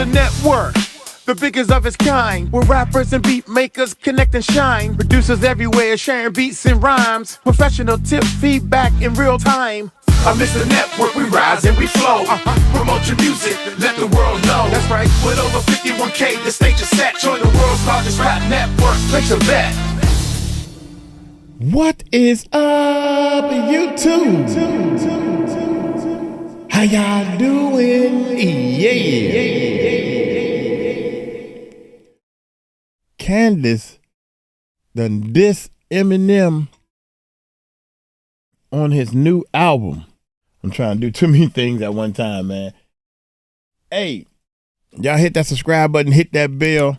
the network, the biggest of its kind, where rappers and beat makers connect and shine. Producers everywhere sharing beats and rhymes. Professional tip feedback in real time. I miss the network, we rise and we flow. Promote your music, let the world know. That's right. With over 51K, the stage is set. Join the world's largest rap network. Place a bet. What is up, YouTube? How y'all doing? Yeah. Candace done diss Eminem on his new album. I'm trying to do too many things at one time, man. Hey, y'all hit that subscribe button, hit that bell.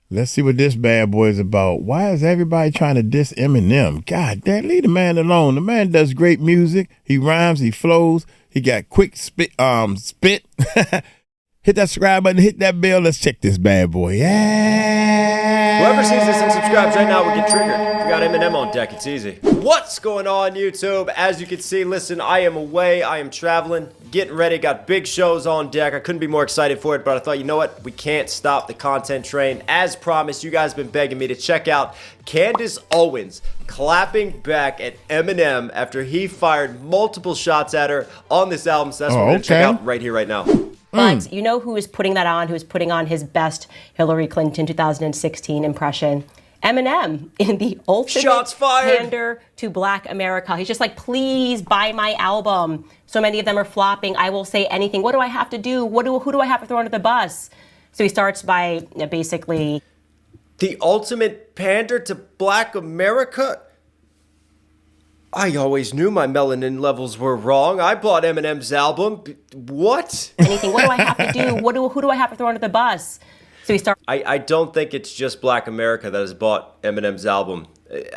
Let's see what this bad boy is about. Why is everybody trying to diss Eminem? God damn, leave the man alone. The man does great music. He rhymes, he flows, he got quick spit. Hit that subscribe button, hit that bell. Let's check this bad boy. Yeah. Whoever sees this and subscribes right now will get triggered. We got Eminem on deck. It's easy. What's going on, YouTube? As you can see, listen, I am away. I am traveling, getting ready. Got big shows on deck. I couldn't be more excited for it, but I thought, you know what? We can't stop the content train. As promised, you guys have been begging me to check out Candace Owens clapping back at Eminem after he fired multiple shots at her on this album. So that's what we're going to check out right here, right now. But you know who is putting that on, who is putting on his best Hillary Clinton 2016 impression? Eminem, in the ultimate pander to Black America. He's just like, please buy my album. So many of them are flopping. I will say anything. What do I have to do? Who do I have to throw under the bus? So he starts by basically... The ultimate pander to Black America? I always knew my melanin levels were wrong. I bought Eminem's album. What? Anything. What do I have to do? Who do I have to throw under the bus? So he starts. I don't think it's just Black America that has bought Eminem's album.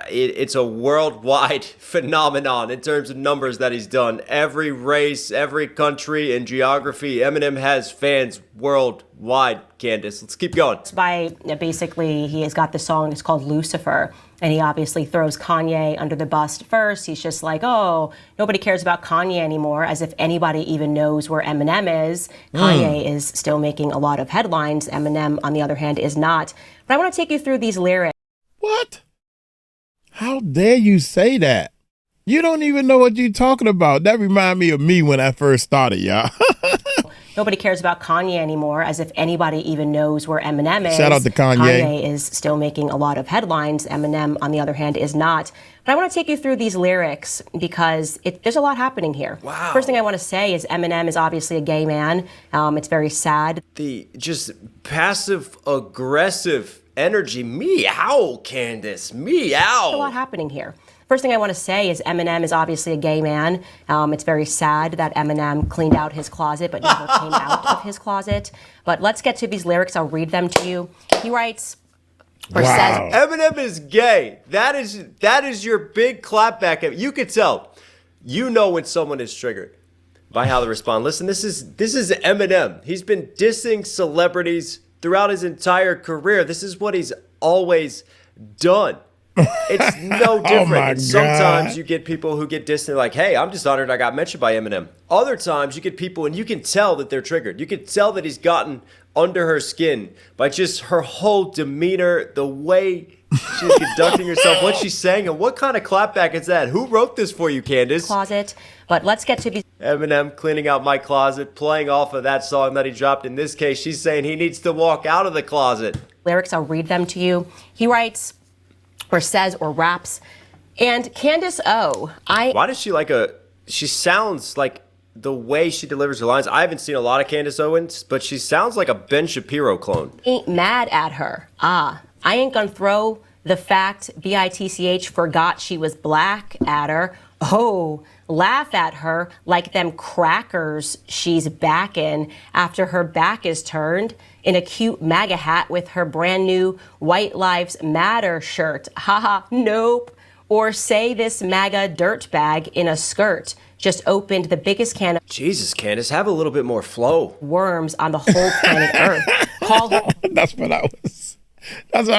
It's a worldwide phenomenon in terms of numbers that he's done. Every race, every country and geography, Eminem has fans worldwide, Candace. Let's keep going. By basically, he has got this song, it's called Lucifer, and he obviously throws Kanye under the bus first. He's just like, oh, nobody cares about Kanye anymore, as if anybody even knows where Eminem is. Kanye is still making a lot of headlines. Eminem, on the other hand, is not. But I want to take you through these lyrics. What? How dare you say that? You don't even know what you're talking about. That remind me of me when I first started, y'all. Nobody cares about Kanye anymore, as if anybody even knows where Eminem is. Shout out to Kanye. Kanye is still making a lot of headlines. Eminem, on the other hand, is not. But I want to take you through these lyrics because there's a lot happening here. Wow. First thing I want to say is Eminem is obviously a gay man. It's very sad. The just passive-aggressive energy. Meow, Candace. Meow. There's a lot happening here. First thing I want to say is Eminem is obviously a gay man. It's very sad that Eminem cleaned out his closet but never came out of his closet. But let's get to these lyrics. I'll read them to you. He writes, or says, Eminem is gay. That is your big clapback. You could tell. You know when someone is triggered by how they respond. Listen, this is Eminem. He's been dissing celebrities throughout his entire career. This is what he's always done. It's no different. Sometimes you get people who get dissed and like, hey, I'm just honored I got mentioned by Eminem. Other times you get people and you can tell that they're triggered. You can tell that he's gotten under her skin by just her whole demeanor, the way she's conducting herself, what she's saying, and what kind of clapback is that? Who wrote this for you, Candace? Closet. But let's get to these. Eminem cleaning out my closet, playing off of that song that he dropped. In this case, she's saying he needs to walk out of the closet. Lyrics, I'll read them to you. He writes, or says, or raps, and Candace O. Why does she sounds like the way she delivers her lines. I haven't seen a lot of Candace Owens, but she sounds like a Ben Shapiro clone. Ain't mad at her. I ain't gonna throw the fact BITCH forgot she was black at her. Oh, laugh at her like them crackers she's backing after her back is turned in a cute MAGA hat with her brand new White Lives Matter shirt. Haha, nope. Or say this MAGA dirtbag in a skirt just opened the biggest can of Jesus, Candace, have a little bit more flow. Worms on the whole planet Earth. Call her. That's what I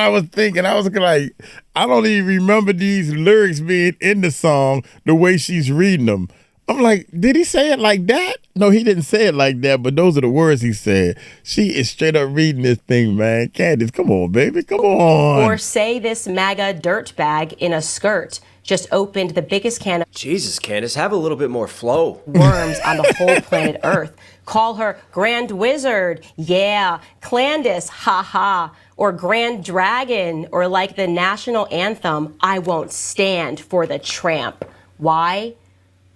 was thinking. I was like, I don't even remember these lyrics being in the song the way she's reading them. I'm like, did he say it like that? No, he didn't say it like that, but those are the words he said. She is straight up reading this thing, man. Candace, come on, baby. Come on. Or say this MAGA dirtbag in a skirt just opened the biggest can of Jesus, Candace, have a little bit more flow. worms on the whole planet Earth. Call her Grand Wizard, yeah, Candace, ha. Or Grand Dragon, or like the national anthem, I won't stand for the tramp. Why?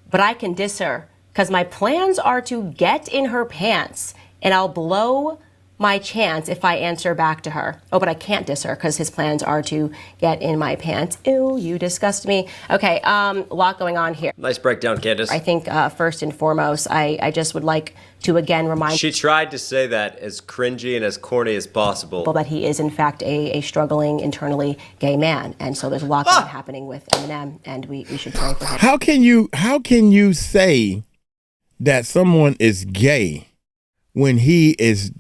But I can diss her, because my plans are to get in her pants, and I'll blow my chance if I answer back to her. Oh, but I can't diss her, because his plans are to get in my pants. Ew, you disgust me. Okay, a lot going on here. Nice breakdown, Candace. I think first and foremost, I just would like to again remind She tried to say that as cringy and as corny as possible. that he is in fact a struggling internally gay man, and so there's a lot happening with Eminem, and we should pray for him. How can you say that someone is gay when he is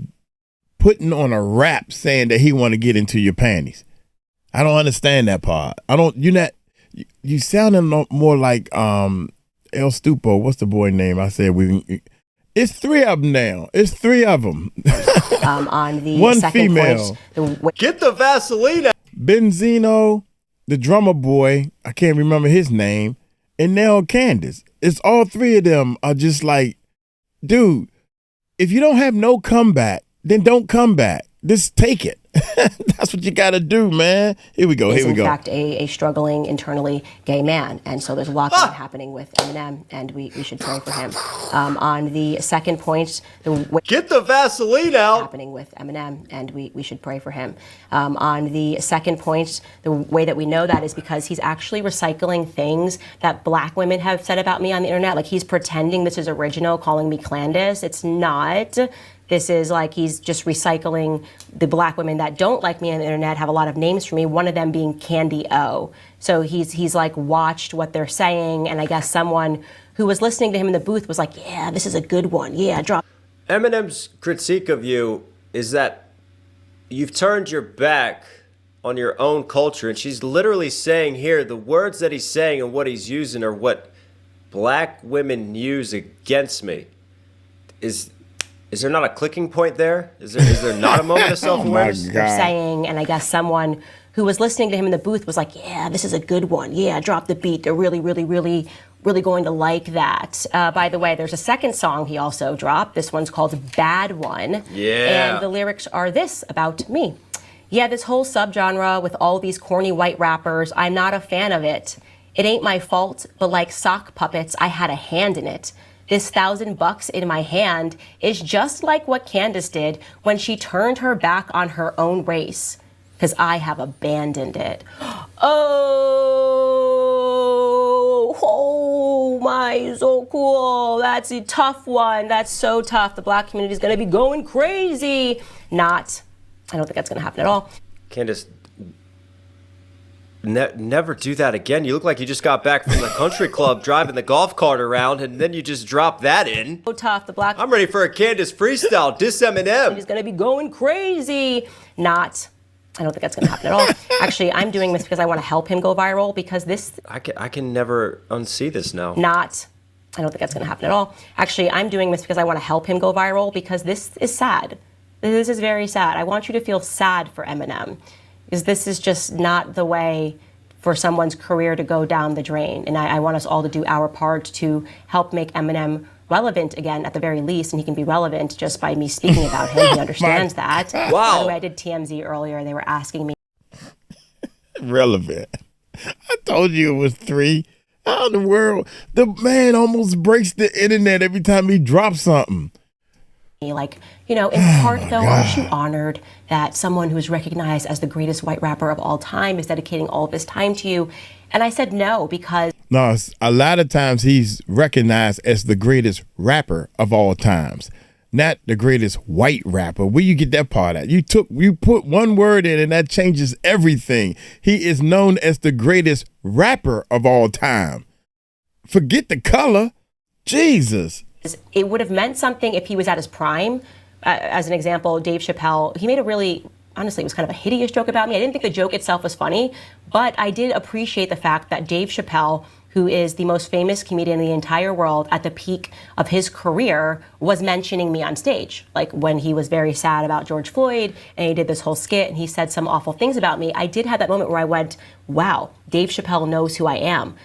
putting on a rap saying that he want to get into your panties? I don't understand that part. You sounding more like El Stupo. What's the boy name? I said it's three of them now. It's three of them. On the one second female. point, Get the Vaseline out. Benzino, the drummer boy, I can't remember his name, and now Candace. It's all three of them are just like, dude, if you don't have no comeback, then don't come back. Just take it. That's what you got to do, man. Here we go. is in fact a struggling internally gay man, and so there's a lot happening with Eminem, and we should pray for him. On the second point, Get the Vaseline out. happening with Eminem, and we should pray for him. On the second point, the way that we know that is because he's actually recycling things that black women have said about me on the internet. Like, he's pretending this is original, calling me Candace. It's not. This is like he's just recycling the black women that don't like me on the internet, have a lot of names for me, one of them being Candy O. So he's like watched what they're saying, and I guess someone who was listening to him in the booth was like, yeah, this is a good one. Yeah, drop. Eminem's critique of you is that you've turned your back on your own culture, and she's literally saying here the words that he's saying and what he's using are what black women use against me. Is there not a clicking point there? Is there not a moment of self-awareness? God. They're saying, and I guess someone who was listening to him in the booth was like, yeah, this is a good one. Yeah, drop the beat. They're really going to like that. By the way, there's a second song he also dropped. This one's called Bad One. Yeah. And the lyrics are this about me. Yeah, this whole subgenre with all these corny white rappers, I'm not a fan of it. It ain't my fault, but like sock puppets, I had a hand in it. This $1,000 in my hand is just like what Candace did when she turned her back on her own race, because I have abandoned it. Oh my, so cool. That's a tough one. That's so tough. The black community is going to be going crazy. I don't think that's going to happen at all. Candace, never do that again. You look like you just got back from the country club driving the golf cart around, and then you just drop that in. So tough. The black I'm ready for a Candace freestyle. Diss Eminem. is going to be going crazy. I don't think that's going to happen at all. Actually, I'm doing this because I want to help him go viral, because this... I can never unsee this now. I don't think that's going to happen at all. Actually, I'm doing this because I want to help him go viral, because this is sad. This is very sad. I want you to feel sad for Eminem, because this is just not the way for someone's career to go down the drain. And I want us all to do our part to help make Eminem relevant again, at the very least, and he can be relevant just by me speaking about him. He understands that. Wow. By the way, I did TMZ earlier. They were asking me. Relevant. I told you it was three. How in the world? The man almost breaks the internet every time he drops something. Like, in part, though, aren't you honored that someone who's recognized as the greatest white rapper of all time is dedicating all of his time to you? And I said no, because... No, a lot of times he's recognized as the greatest rapper of all times, not the greatest white rapper. Where you get that part at? You put one word in and that changes everything. He is known as the greatest rapper of all time. Forget the color. Jesus. It would have meant something if he was at his prime. As an example, Dave Chappelle, he made a really honestly, it was kind of a hideous joke about me. I didn't think the joke itself was funny, but I did appreciate the fact that Dave Chappelle, who is the most famous comedian in the entire world at the peak of his career, was mentioning me on stage. Like when he was very sad about George Floyd and he did this whole skit and he said some awful things about me, I did have that moment where I went, wow, Dave Chappelle knows who I am.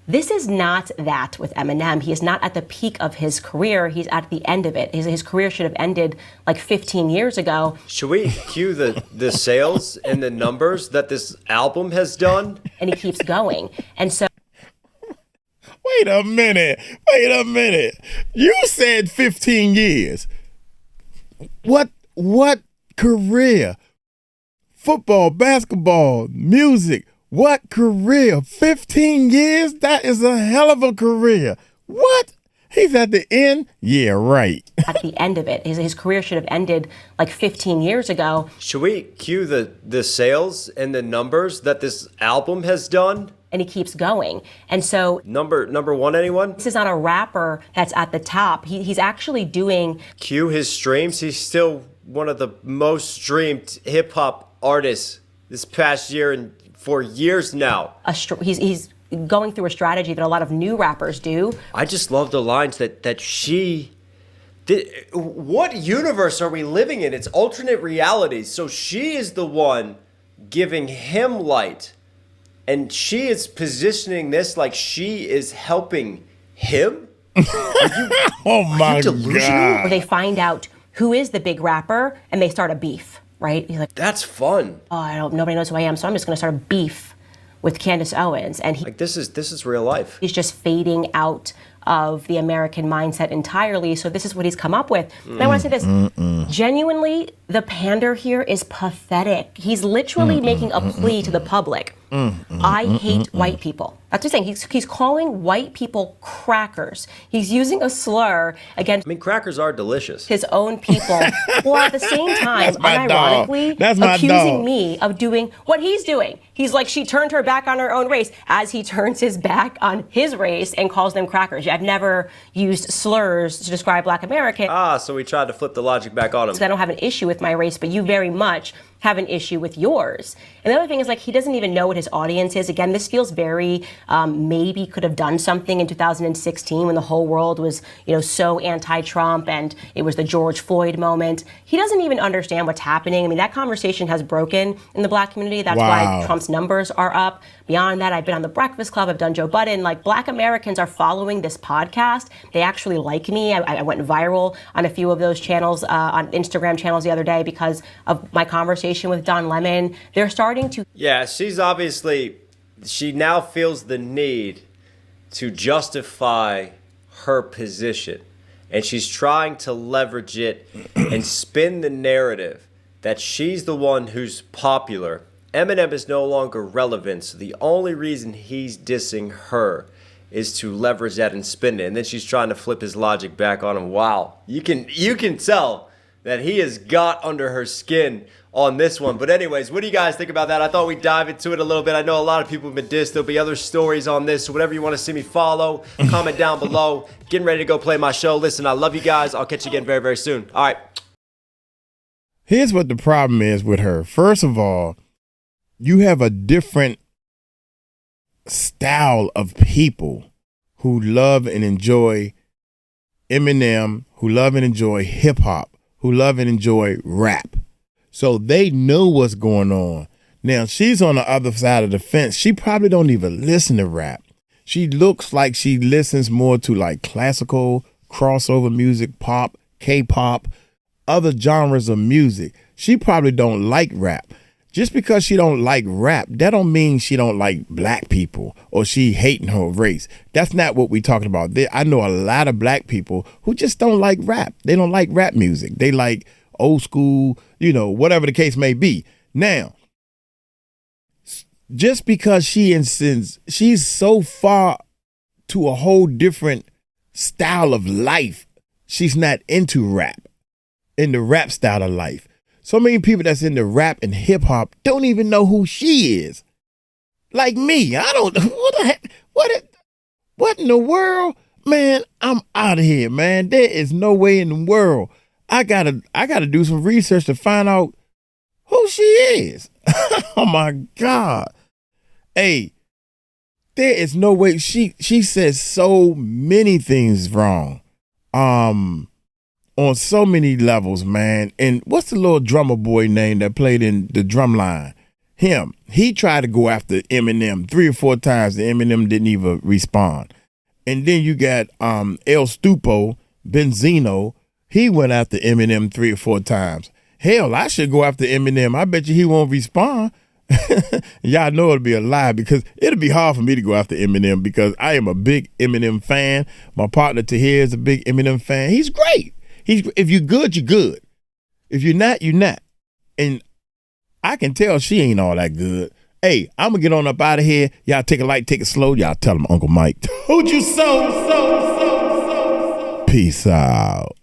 This is not that with Eminem. He is not at the peak of his career. He's at the end of it. His career should have ended like 15 years ago. Should we cue the sales and the numbers that this album has done? And he keeps going. And so Wait a minute. You said 15 years. What career? Football, basketball, music. What career? 15 years? That is a hell of a career. What? He's at the end? Yeah, right. At the end of it. His career should have ended like 15 years ago. Should we cue the sales and the numbers that this album has done? And he keeps going. And so Number one, anyone? this is not a rapper that's at the top. He's actually doing Cue his streams. He's still one of the most streamed hip hop artists this past year and for years now. he's going through a strategy that a lot of new rappers do. I just love the lines that she did. What universe are we living in? It's alternate realities. So she is the one giving him light, and she is positioning this like she is helping him. Oh my God. Where they find out who is the big rapper and they start a beef, right? He's like, That's fun. oh, nobody knows who I am, so I'm just going to start a beef with Candace Owens. And Like this is real life. he's just fading out of the American mindset entirely. So this is what he's come up with. And I want to say this, genuinely, the pander here is pathetic. He's literally making a plea to the public. I hate white people. That's what he's saying. He's calling white people crackers. He's using a slur against I mean, crackers are delicious. his own people, while at the same time, my dog. unironically, That's my accusing dog. me of doing what he's doing. He's like, she turned her back on her own race, as he turns his back on his race and calls them crackers. I've never used slurs to describe Black Americans. So we tried to flip the logic back on him. I don't have an issue with my race, but you very much have an issue with yours. And the other thing is, like, he doesn't even know what his audience is. Again, this feels very maybe could have done something in 2016 when the whole world was, so anti-Trump and it was the George Floyd moment. He doesn't even understand what's happening. I mean, that conversation has broken in the Black community. That's why Trump's numbers are up. Beyond that, I've been on the Breakfast Club. I've done Joe Budden. Like, Black Americans are following this podcast. They actually like me. I went viral on a few of those channels, on Instagram channels the other day because of my conversation with Don Lemon. They're starting to. Yeah, she now feels the need to justify her position. And she's trying to leverage it and spin the narrative that she's the one who's popular. Eminem is no longer relevant, so the only reason he's dissing her is to leverage that and spin it. And then she's trying to flip his logic back on him. Wow, you can tell that he has got under her skin on this one. But anyways, what do you guys think about that? I thought we'd dive into it a little bit. I know a lot of people have been dissed. There'll be other stories on this. So whatever you want to see me follow, comment down below. Getting ready to go play my show. Listen, I love you guys. I'll catch you again very, very soon. All right. Here's what the problem is with her. First of all, you have a different style of people who love and enjoy Eminem, who love and enjoy hip hop, who love and enjoy rap. So they know what's going on. Now, she's on the other side of the fence. She probably don't even listen to rap. She looks like she listens more to like classical, crossover music, pop, K-pop, other genres of music. She probably don't like rap. Just because she don't like rap, that don't mean she don't like black people or she hating her race. That's not what we talking about. I know a lot of black people who just don't like rap. They don't like rap music. They like old school, whatever the case may be. Now, just because she's so far to a whole different style of life, she's not into rap, in the rap style of life. So many people that's into rap and hip hop don't even know who she is. Like me, I don't. What the heck? What in the world, man? I'm out of here, man. There is no way in the world. I gotta do some research to find out who she is. Oh my God. Hey, there is no way. She says so many things wrong. On so many levels, man. And what's the little drummer boy name that played in the drum line? Him. He tried to go after Eminem 3 or 4 times. The Eminem didn't even respond. And then you got El Stupo, Benzino. He went after Eminem 3 or 4 times. Hell, I should go after Eminem. I bet you he won't respond. Y'all know it'll be a lie because it'll be hard for me to go after Eminem because I am a big Eminem fan. My partner Tahir is a big Eminem fan. He's great. If you're good, you're good. If you're not, you're not. And I can tell she ain't all that good. Hey, I'm going to get on up out of here. Y'all take it light, take it slow. Y'all tell him Uncle Mike told you so. Peace out.